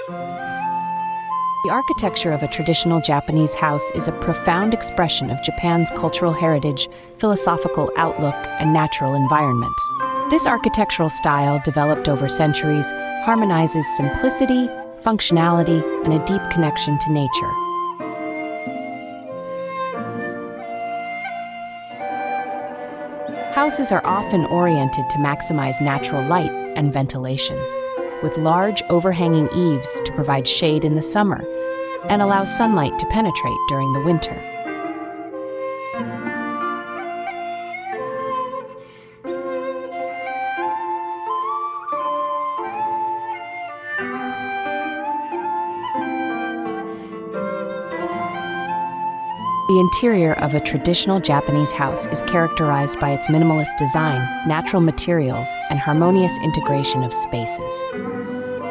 The architecture of a traditional Japanese house is a profound expression of Japan's cultural heritage, philosophical outlook, and natural environment. This architectural style, developed over centuries, harmonizes simplicity, functionality, and a deep connection to nature. Houses are often oriented to maximize natural light and ventilation, with large overhanging eaves to provide shade in the summer and allow sunlight to penetrate during the winter. The interior of a traditional Japanese house is characterized by its minimalist design, natural materials, and harmonious integration of spaces.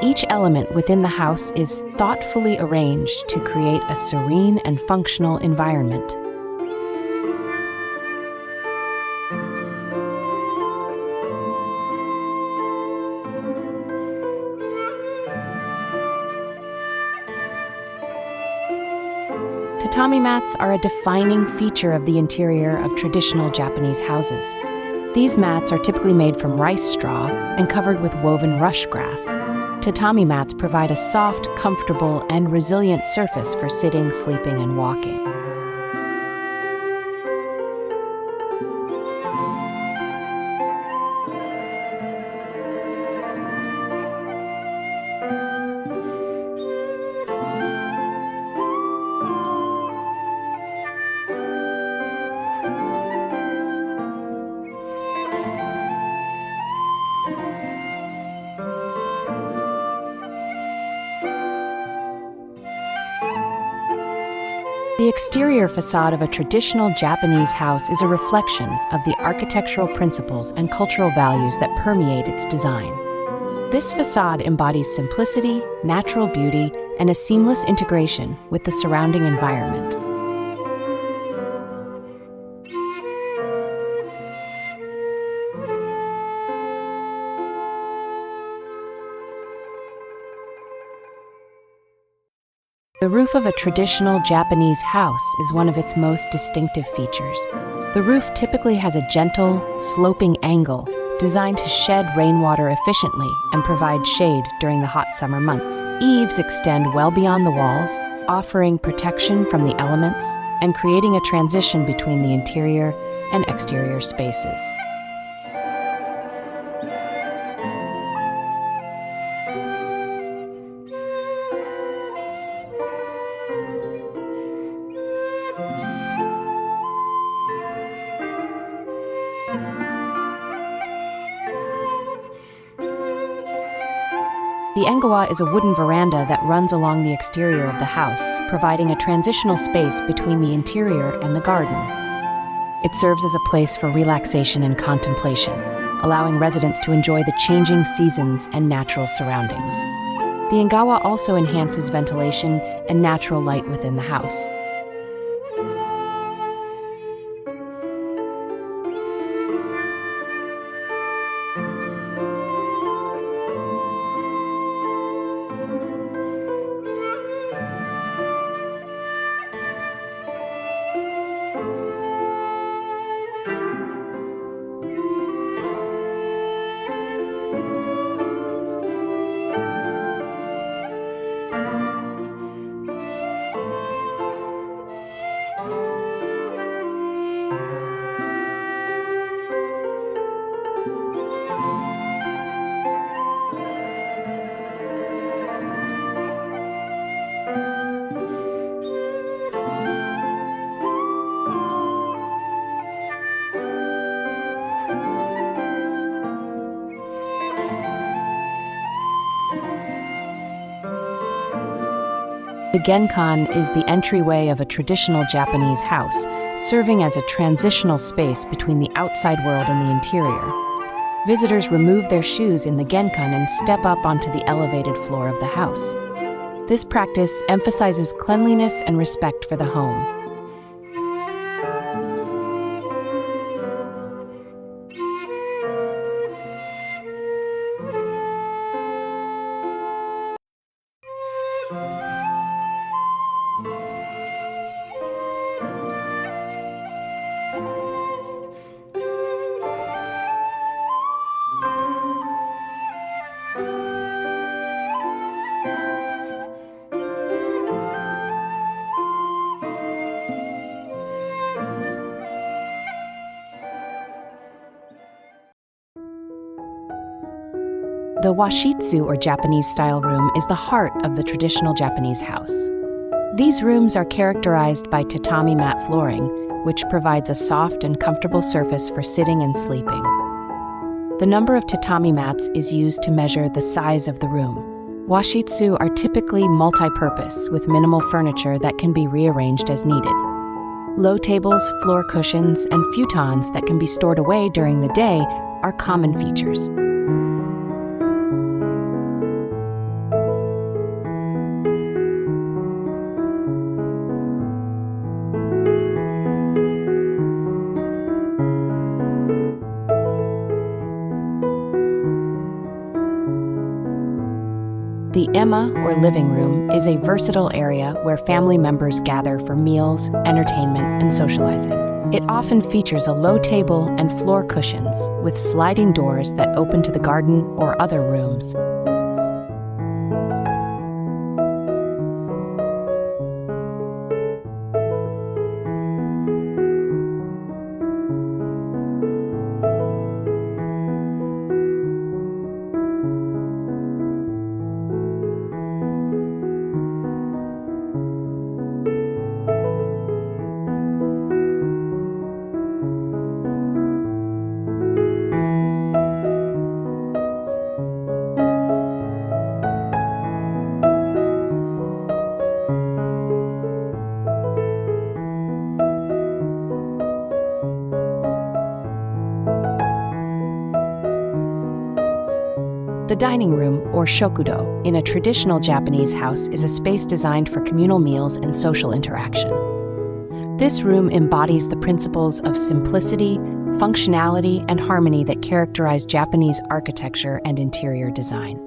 Each element within the house is thoughtfully arranged to create a serene and functional environment. Tatami mats are a defining feature of the interior of traditional Japanese houses. These mats are typically made from rice straw and covered with woven rush grass. Tatami mats provide a soft, comfortable, and resilient surface for sitting, sleeping, and walking. The exterior facade of a traditional Japanese house is a reflection of the architectural principles and cultural values that permeate its design. This facade embodies simplicity, natural beauty, and a seamless integration with the surrounding environment. The roof of a traditional Japanese house is one of its most distinctive features. The roof typically has a gentle, sloping angle designed to shed rainwater efficiently and provide shade during the hot summer months. Eaves extend well beyond the walls, offering protection from the elements and creating a transition between the interior and exterior spaces. The Engawa is a wooden veranda that runs along the exterior of the house, providing a transitional space between the interior and the garden. It serves as a place for relaxation and contemplation, allowing residents to enjoy the changing seasons and natural surroundings. The Engawa also enhances ventilation and natural light within the house. The Genkan is the entryway of a traditional Japanese house, serving as a transitional space between the outside world and the interior. Visitors remove their shoes in the Genkan and step up onto the elevated floor of the house. This practice emphasizes cleanliness and respect for the home. The Washitsu, or Japanese-style room, is the heart of the traditional Japanese house. These rooms are characterized by tatami mat flooring, which provides a soft and comfortable surface for sitting and sleeping. The number of tatami mats is used to measure the size of the room. Washitsu are typically multi-purpose, with minimal furniture that can be rearranged as needed. Low tables, floor cushions, and futons that can be stored away during the day are common features. The ema, or living room, is a versatile area where family members gather for meals, entertainment, and socializing. It often features a low table and floor cushions, with sliding doors that open to the garden or other rooms. The dining room, or shokudō, in a traditional Japanese house is a space designed for communal meals and social interaction. This room embodies the principles of simplicity, functionality, and harmony that characterize Japanese architecture and interior design.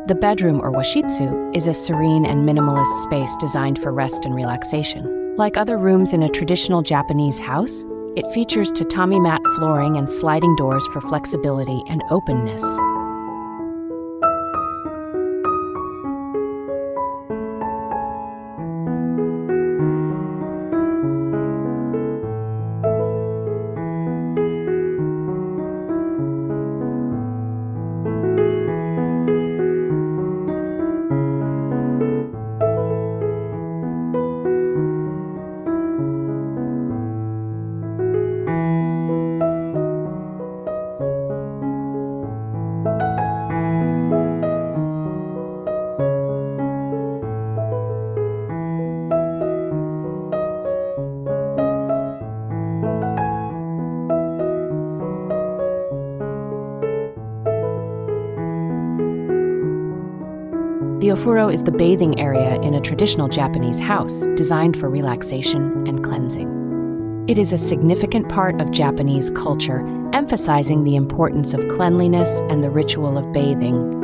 The bedroom, or washitsu, is a serene and minimalist space designed for rest and relaxation. Like other rooms in a traditional Japanese house, it features tatami mat flooring and sliding doors for flexibility and openness. The Ofuro is the bathing area in a traditional Japanese house designed for relaxation and cleansing. It is a significant part of Japanese culture, emphasizing the importance of cleanliness and the ritual of bathing.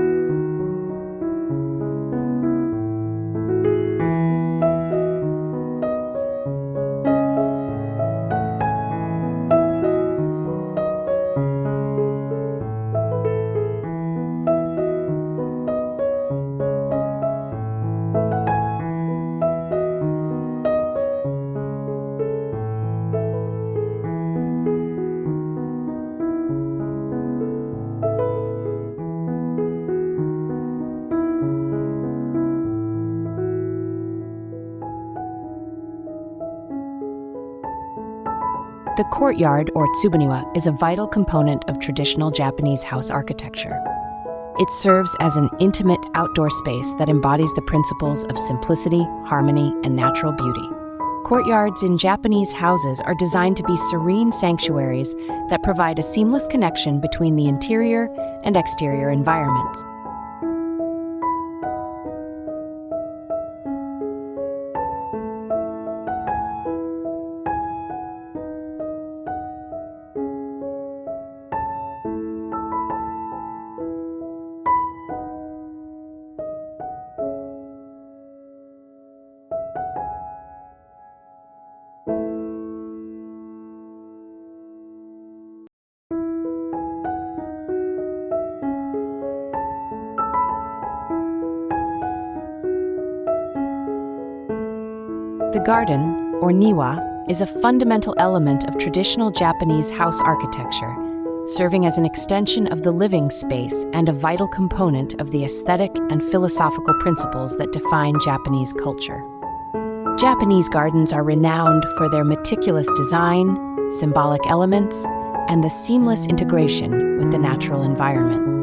The courtyard, or tsuboniwa, is a vital component of traditional Japanese house architecture. It serves as an intimate outdoor space that embodies the principles of simplicity, harmony, and natural beauty. Courtyards in Japanese houses are designed to be serene sanctuaries that provide a seamless connection between the interior and exterior environments. The garden, or niwa, is a fundamental element of traditional Japanese house architecture, serving as an extension of the living space and a vital component of the aesthetic and philosophical principles that define Japanese culture. Japanese gardens are renowned for their meticulous design, symbolic elements, and the seamless integration with the natural environment.